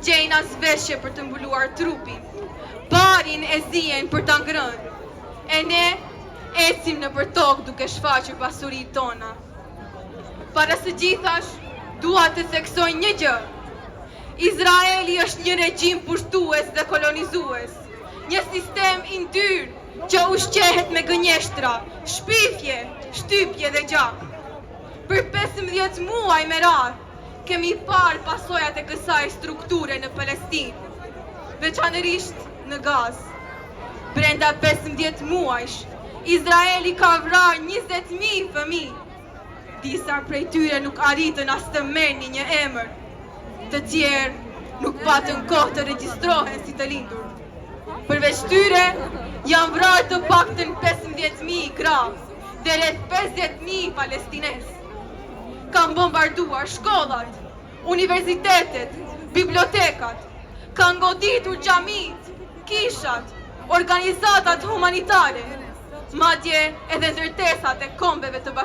gjejnë as veshje për të mbuluar trupin, barin e zijen për ta ngrënë, e ne ecim në për tokë duke shfaqur pasurit tona. Para së gjithash, dua të theksoj një gjë. Izraeli është një regjim pushtues dhe kolonizues, një sistem i ndyrë që ushqehet me gënjeshtra, shpifje, shtypje dhe gjak. Për 15 muaj me radhë, kemi parë pasojat e kësaj strukture në Palestinë, veçanërisht në Gazë. Brenda 15 muajsh, Izraeli ka vrarë 20.000 fëmijë. Disa prej tyre nuk arritën as të merrnin një emër, të tjerë nuk patën kohë të regjistrohen si të lindur. Përveç tyre, janë vrarë të paktën 15.000 krahë dhe rreth 50.000 palestinesë. Kanë bombarduar shkollat, universitetet, bibliotekat, kanë goditur xhamit, kishat, organizatat humanitare, madje edhe ndërtesat e kombeve të bashkuara.